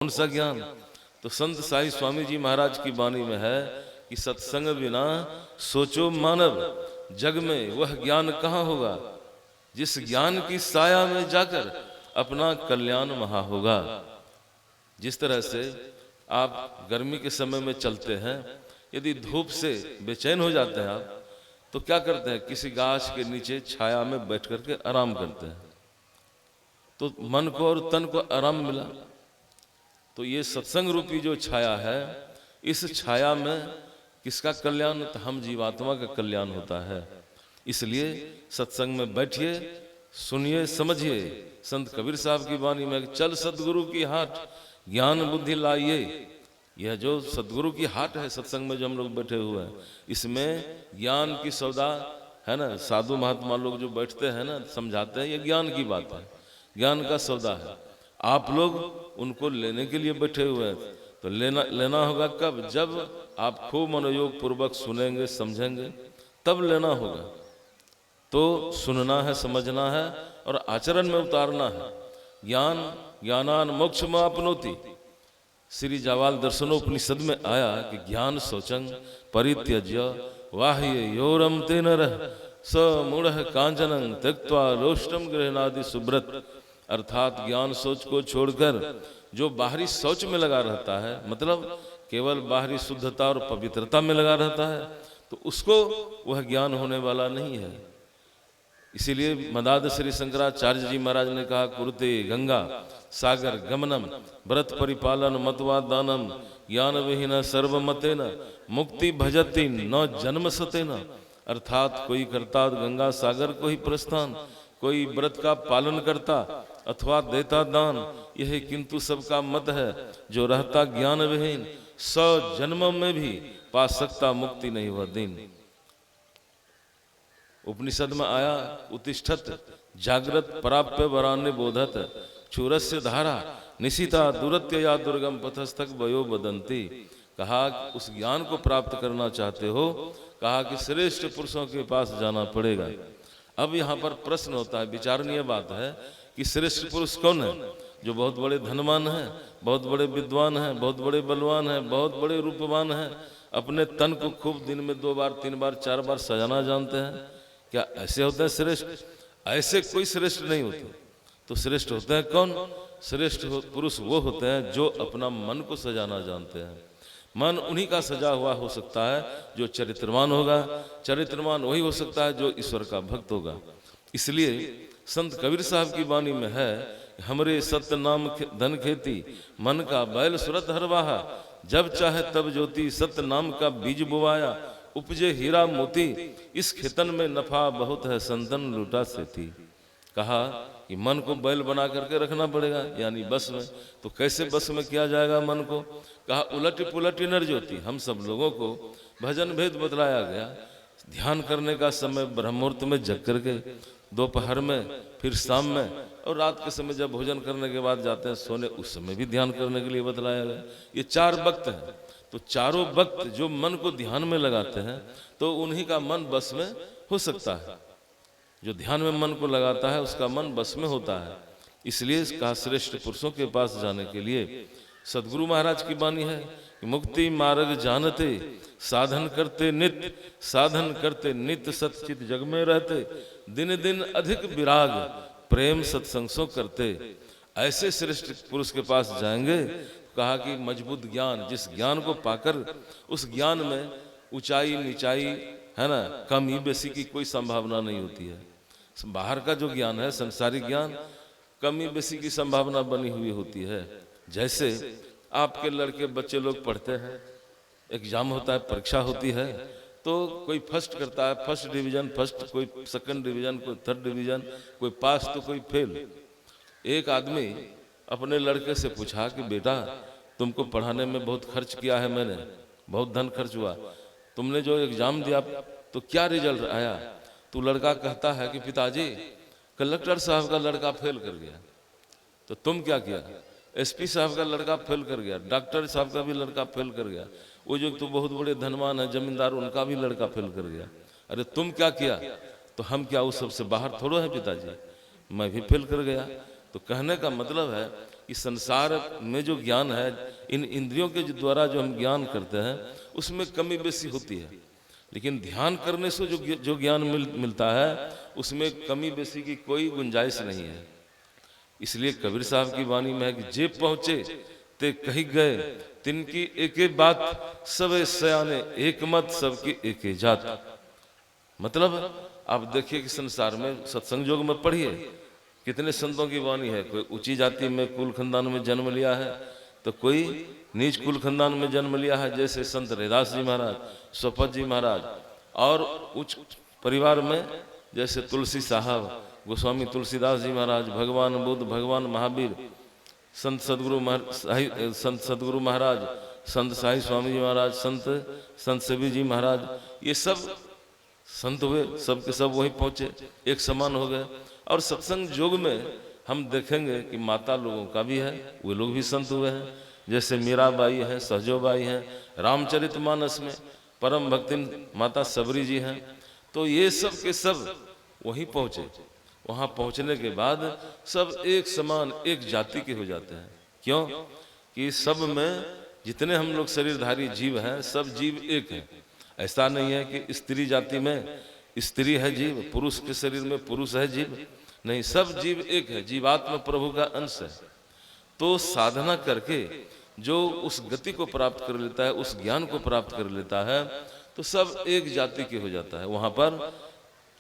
कौन सा ज्ञान? तो संत साई स्वामी जी महाराज की वाणी में है कि सत्संग बिना सोचो मानव, जग में वह ज्ञान कहाँ होगा, जिस ज्ञान की साया में जाकर अपना कल्याण वहां होगा। जिस तरह से आप गर्मी के समय में चलते हैं, यदि धूप से बेचैन हो जाते हैं आप, तो क्या करते हैं, किसी गाछ के नीचे छाया में बैठ करके आराम करते हैं, तो मन को और तन को आराम मिला। तो ये सत्संग रूपी जो छाया है, इस छाया में किसका कल्याण? तो हम जीवात्मा का कल्याण होता है। इसलिए सत्संग में बैठिए, सुनिए, समझिए। संत कबीर साहब की वाणी में, चल सतगुरु की हाट ज्ञान बुद्धि लाइए। यह जो सतगुरु की हाट है, सत्संग में जो हम लोग बैठे हुए हैं, इसमें ज्ञान की सौदा है ना। साधु महात्मा लोग जो बैठते हैं ना, समझाते हैं, ये ज्ञान की बात है, ज्ञान का सौदा है। आप लोग उनको लेने के लिए बैठे हुए हैं, तो लेना होगा कब? जब आप खूब मनोयोग पूर्वक सुनेंगे, समझेंगे, तब लेना होगा। तो सुनना है, समझना है और आचरण में उतारना है। ज्ञान ज्ञानान मोक्ष में अपनोति। श्री जावाल दर्शनोपनिषद में आया कि ज्ञान शौचंग परित्यज्य वाह्य योरम तेन रह स मूढ़ कांचनं त्यक्त्वा लोष्टम गृहणादि सुब्रत। अर्थात ज्ञान सोच को छोड़कर जो बाहरी शौच में लगा रहता है, मतलब केवल बाहरी शुद्धता और पवित्रता में लगा रहता है, तो उसको वह ज्ञान होने वाला नहीं है। इसीलिए मदाद श्री शंकराचार्य जी महाराज ने कहा, कुरुते गंगा सागर गमनम व्रत परिपालन मतवा दानम ज्ञान विहीन सर्वमतेन मुक्ति भजति न जन्म सतेन। अर्थात कोई करता गंगा सागर को ही प्रस्थान, कोई व्रत का पालन करता अथवा देता दान, यह किंतु सबका मत है, जो रहता ज्ञान विहीन 100 जन्म में भी पा सकता मुक्ति नहीं वह दिन। उपनिषद में आया, उत्तिष्ठत जागृत प्राप्य वरान्य बोधत चूरस्य धारा निशिता दुरत्य या दुर्गम पथस्थक वयो बदंती। कहा उस ज्ञान को प्राप्त करना चाहते हो, कहा कि श्रेष्ठ पुरुषों के पास जाना पड़ेगा। अब यहाँ पर प्रश्न होता है, विचारणीय बात है कि श्रेष्ठ पुरुष कौन है? जो बहुत बड़े धनवान हैं, बहुत बड़े विद्वान हैं, बहुत बड़े बलवान हैं, बहुत बड़े रूपवान हैं, अपने तन को खूब दिन में 2 बार 3 बार 4 बार सजाना जानते हैं, क्या ऐसे होते हैं श्रेष्ठ? ऐसे कोई श्रेष्ठ नहीं होते। तो श्रेष्ठ होते हैं कौन? श्रेष्ठ पुरुष वो होते हैं जो अपना मन को सजाना जानते हैं। मन उन्हीं का सजा हुआ हो सकता है जो चरित्रवान होगा, चरित्रवान वही हो सकता है जो ईश्वर का भक्त होगा। इसलिए संत कबीर साहब की वाणी में है, हमरे सत्य नाम धन खेती मन का बैल सुरत हरवाहा, जब चाहे तब ज्योति सत्य नाम का बीज बुवाया, उपजे हीरा मोती इस खेतन में नफा बहुत है संतन लूटा से थी। कहा कि मन को बैल बना करके रखना पड़ेगा, यानी बस में। तो कैसे बस में किया जाएगा मन को? कहा उलट पुलट नर ज्योति। हम सब लोगों को भजन भेद बतलाया गया। ध्यान करने का समय ब्रह्म मुहूर्त में जग करके, दोपहर में, फिर शाम में, और रात के समय जब भोजन करने के बाद जाते हैं सोने, उस समय भी ध्यान करने के लिए बतलाया गया। ये 4 वक्त हैं। तो चारों वक्त जो मन को ध्यान में लगाते हैं, तो उन्हीं का मन बस में हो सकता है। जो ध्यान में मन को लगाता है उसका मन बस में होता है। इसलिए कहा श्रेष्ठ पुरुषों के पास जाने के लिए सदगुरु महाराज की वाणी है कि मुक्ति मार्ग जानते साधन करते नित्य, साधन करते नित्य सतचित जग में रहते, दिन दिन अधिक विराग प्रेम सत्संग करते। ऐसे श्रेष्ठ पुरुष के पास जाएंगे। कहा कि मजबूत ज्ञान, जिस ज्ञान को पाकर उस ज्ञान में ऊंचाई नीचाई है ना, कमी बेसी की कोई संभावना नहीं होती है। बाहर का जो ज्ञान है, संसारिक ज्ञान, कमी बेसी की संभावना बनी हुई होती है। जैसे आपके लड़के बच्चे लोग पढ़ते हैं, एग्जाम होता है, परीक्षा होती है, तो कोई फर्स्ट करता है, फर्स्ट डिवीजन फर्स्ट, कोई सेकंड डिवीजन, कोई थर्ड डिवीजन, कोई पास तो कोई फेल। एक आदमी अपने लड़के से पूछा कि बेटा तुमको पढ़ाने में बहुत खर्च किया है मैंने, बहुत धन खर्च हुआ, तुमने जो एग्जाम दिया तो क्या रिजल्ट आया? तो लड़का कहता है कि पिताजी कलेक्टर साहब का लड़का फेल कर गया। तो तुम क्या किया? एसपी साहब का लड़का फेल कर गया, डॉक्टर साहब का भी लड़का फेल कर गया, वो जो तो बहुत बड़े धनवान है जमींदार, उनका भी लड़का फेल कर गया। अरे तुम क्या किया? तो हम क्या उस सबसे बाहर थोड़ा है पिताजी, मैं भी फेल कर गया। तो कहने का मतलब है कि संसार में जो ज्ञान है, इन इंद्रियों के द्वारा जो हम ज्ञान करते हैं उसमें कमी बेसी होती है, लेकिन ध्यान करने से जो ज्ञान मिलता है उसमें कमी बेसी की कोई गुंजाइश नहीं है। इसलिए कबीर साहब की वाणी में है कि जे पहुंचे ते कही गए, तिनकी एके बात, सबे सयाने एक मत, सबकी एके जात। मतलब आप देखिए कि संसार में सत्संग योग में पढ़िए कितने संतों की वाणी है। कोई ऊंची जाति में कुल खानदान में जन्म लिया है, तो कोई नीच कुल खानदान में जन्म लिया है, जैसे संत रैदास जी महाराज, स्वपत जी महाराज, और उच्च परिवार में जैसे तुलसी साहब, गोस्वामी तुलसीदास जी महाराज, भगवान बुद्ध, भगवान महावीर, संत सदगुरु महाराज, संत साई स्वामी जी महाराज, संत सेवी जी महाराज, ये सब संत हुए, सब के सब वहीं पहुंचे, एक समान हो गए। और सत्संग योग में हम देखेंगे कि माता लोगों का भी है, वे लोग भी संत हुए हैं, जैसे मीराबाई है, सहजोबाई हैं, रामचरितमानस में परम भक्तिन माता सबरी जी हैं। तो ये सब के सब वहीं पहुंचे। वहां पहुंचने के बाद सब एक समान, एक जाति के हो जाते हैं। क्यों? कि सब में जितने हम लोग शरीरधारी जीव हैं, सब जीव एक हैं। ऐसा नहीं है कि स्त्री जाति में स्त्री है जीव, पुरुष के शरीर में पुरुष है जीव, नहीं, सब जीव एक है, जीवात्मा प्रभु का अंश है। तो साधना करके जो उस गति को प्राप्त कर लेता है, उस ज्ञान को प्राप्त कर लेता है, तो सब एक जाति के हो जाता है। वहां पर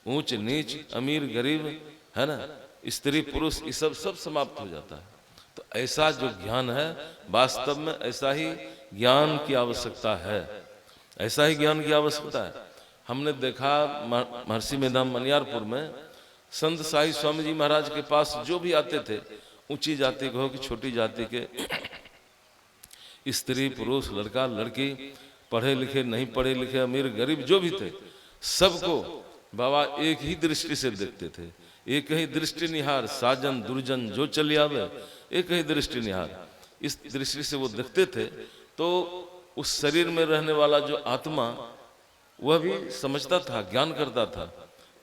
ऊंच नीच, अमीर गरीब, है ना, स्त्री पुरुष, ये सब समाप्त हो जाता है। तो ऐसा जो ज्ञान है, वास्तव में ऐसा ही ज्ञान की आवश्यकता है, ऐसा ही ज्ञान की आवश्यकता है। हमने देखा महर्षि मेधाम मनियारपुर में संत साई स्वामी जी महाराज के पास जो भी आते थे, ऊंची जाति के हो कि छोटी जाति के, स्त्री पुरुष, लड़का लड़की, पढ़े लिखे नहीं पढ़े लिखे, अमीर गरीब, जो भी थे, सबको बाबा एक ही दृष्टि से देखते थे। एक ही दृष्टि निहार, साजन दुर्जन जो चली आवे, एक ही दृष्टि निहार, इस दृष्टि से वो देखते थे। तो उस शरीर में रहने वाला जो आत्मा, वह भी समझता था, ज्ञान करता था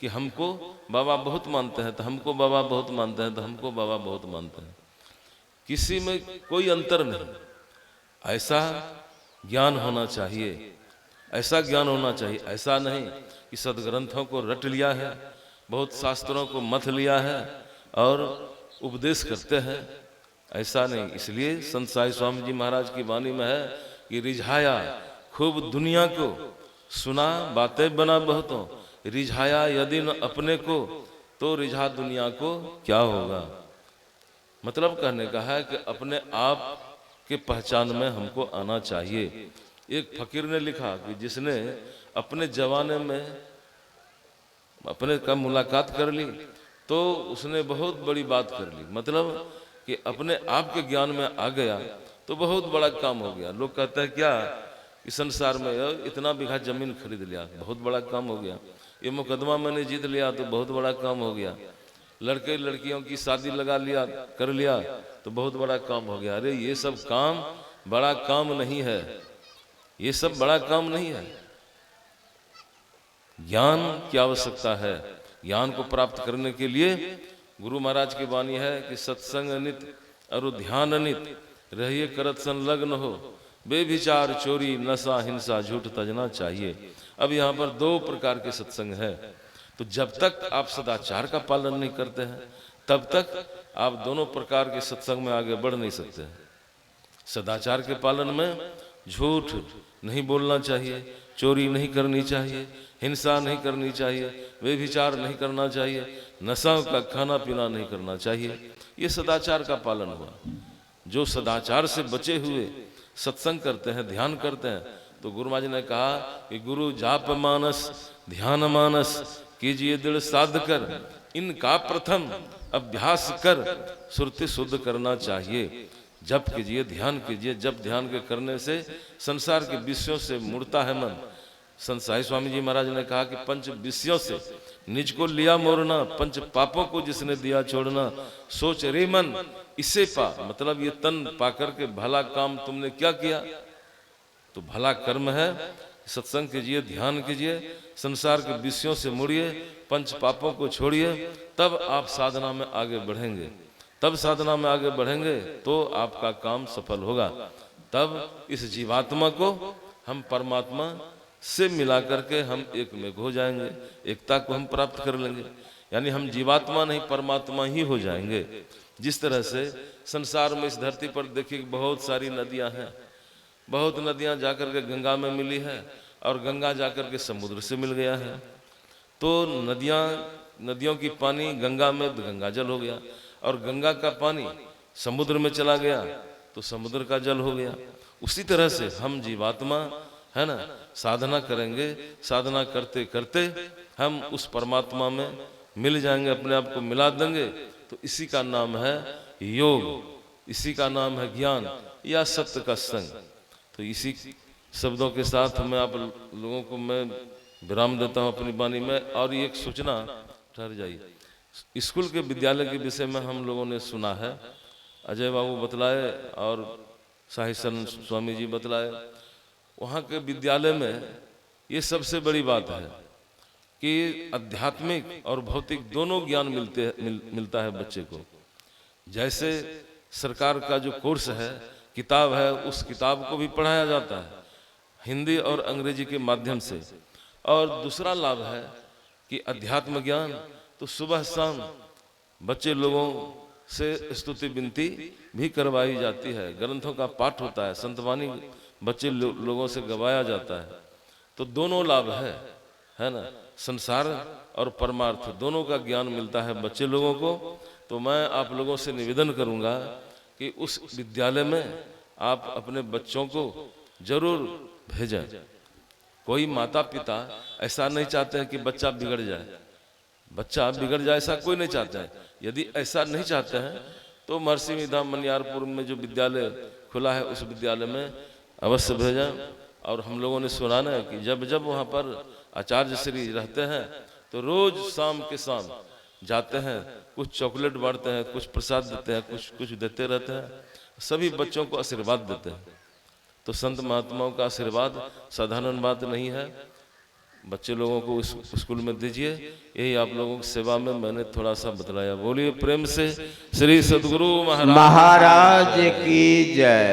कि हमको बाबा बहुत मानते हैं, तो हमको बाबा बहुत मानते हैं, तो हमको बाबा बहुत मानते हैं। किसी में कोई अंतर नहीं। ऐसा ज्ञान होना चाहिए, ऐसा ज्ञान होना चाहिए। ऐसा नहीं कि सदग्रंथों को रट लिया है, बहुत शास्त्रों को मथ लिया है और उपदेश करते हैं, ऐसा नहीं। इसलिए संत साई स्वामी जी महाराज की वाणी में है कि रिझाया खूब दुनिया को, सुना बातें बना बहुतों, रिझाया यदि न अपने को, तो रिझा दुनिया को क्या होगा। मतलब कहने का है कि अपने आप के पहचान में हमको आना चाहिए। एक फकीर ने लिखा कि जिसने अपने जवाने में अपने का मुलाकात कर ली, तो उसने बहुत बड़ी बात कर ली। मतलब कि अपने आप के ज्ञान में आ गया तो बहुत बड़ा काम हो गया। लोग कहते हैं क्या, इस संसार में इतना बीघा जमीन खरीद लिया, बहुत बड़ा काम हो गया। ये मुकदमा मैंने जीत लिया तो बहुत बड़ा काम हो गया। लड़के लड़कियों की शादी लगा लिया, कर लिया, तो बहुत बड़ा काम हो गया। अरे ये सब काम बड़ा काम नहीं है, ये सब बड़ा काम नहीं है। ज्ञान की आवश्यकता है। ज्ञान को प्राप्त करने के लिए गुरु महाराज की वाणी है कि सत्संग नित और ध्यान नित, रहिए करत संलग्न हो, बेविचार चोरी नशा हिंसा झूठ तजना चाहिए। अब यहाँ पर दो प्रकार के सत्संग है। तो जब तक आप सदाचार का पालन नहीं करते हैं, तब तक आप दोनों प्रकार के सत्संग में आगे बढ़ नहीं सकते हैं। सदाचार के पालन में झूठ नहीं बोलना चाहिए, चोरी नहीं करनी चाहिए, हिंसा नहीं करनी चाहिए, व्यभिचार नहीं करना चाहिए, नशा का खाना पीना नहीं करना चाहिए। ये सदाचार का पालन हुआ। जो सदाचार से बचे हुए सत्संग करते हैं, ध्यान करते हैं, तो गुरु महाराज ने कहा कि गुरु जाप मानस ध्यान मानस कीजिए दृढ़ साध कर, इनका प्रथम अभ्यास कर सुरति शुद्ध करना चाहिए। जप कीजिए, ध्यान कीजिए। जप ध्यान के करने से संसार के विषयों से मुड़ता है मन। संत साई स्वामी जी महाराज ने कहा कि पंच विषयों से निज को लिया मोरना, पंच पापों को जिसने दिया छोड़ना, सोच रे मन इसे पा। मतलब ये तन पा करके भला काम तुमने क्या किया, तो भला कर्म है। सत्संग कीजिए, ध्यान कीजिए, संसार के विषयों से मुड़िए, पंच पापों को छोड़िए, तब आप साधना में आगे बढ़ेंगे, तब साधना में आगे बढ़ेंगे तो आपका काम सफल होगा। तब इस जीवात्मा को हम परमात्मा से मिला करके हम एक में हो जाएंगे, एकता को हम प्राप्त कर लेंगे। यानी हम जीवात्मा नहीं परमात्मा ही हो जाएंगे। जिस तरह से संसार में इस धरती पर देखिए बहुत सारी नदियां हैं, बहुत नदियां जाकर के गंगा में मिली है और गंगा जाकर के समुद्र से मिल गया है। तो नदियों की पानी गंगा में गंगा जल हो गया और गंगा का पानी समुद्र में चला गया तो समुद्र का जल हो गया। उसी तरह से हम जीवात्मा है ना, साधना करेंगे, साधना करते करते हम उस परमात्मा में मिल जाएंगे, अपने आप को मिला देंगे। तो इसी का नाम है योग, इसी का नाम है ज्ञान या सत्य का संग। तो इसी शब्दों के साथ मैं आप लोगों को मैं विराम देता हूँ अपनी वाणी में। और एक सूचना, ठहर जाइए। स्कूल के विद्यालय के विषय में हम लोगों ने सुना है, अजय बाबू बतलाए और साहिशन स्वामी जी बतलाए। वहाँ के विद्यालय में ये सबसे बड़ी बात है कि आध्यात्मिक और भौतिक दोनों ज्ञान मिलता है बच्चे को। जैसे सरकार का जो कोर्स है, किताब है, उस किताब को भी पढ़ाया जाता है हिंदी और अंग्रेजी के माध्यम से। और दूसरा लाभ है कि अध्यात्म ज्ञान तो सुबह शाम बच्चे लोगों से स्तुति विनती भी करवाई जाती है, ग्रंथों का पाठ होता है, संतवाणी बच्चे लोगों से गवाया जाता है। तो दोनों लाभ है ना, संसार और परमार्थ दोनों का ज्ञान मिलता है बच्चे लोगों को। तो मैं आप लोगों से निवेदन करूंगा कि उस विद्यालय में आप अपने बच्चों को जरूर भेजें। कोई माता पिता ऐसा नहीं चाहते हैं कि बच्चा बिगड़ जाए, ऐसा कोई नहीं चाहता है। यदि ऐसा नहीं चाहते हैं तो महर्षि विधाम मनियारपुर में जो विद्यालय खुला है उस विद्यालय में अवश्य भेजें। और हम लोगों ने सुना ना कि जब जब वहाँ पर आचार्य श्री रहते हैं तो रोज शाम के शाम जाते हैं, कुछ चॉकलेट बांटते हैं, कुछ प्रसाद देते हैं, कुछ देते रहते हैं, सभी बच्चों को आशीर्वाद देते हैं। तो संत महात्माओं का आशीर्वाद साधारण बात नहीं है, बच्चे लोगों को इस स्कूल में दीजिए। यही आप लोगों की सेवा में मैंने थोड़ा सा बतलाया। बोलिए प्रेम से श्री सद्गुरु महाराज महाराज की जय।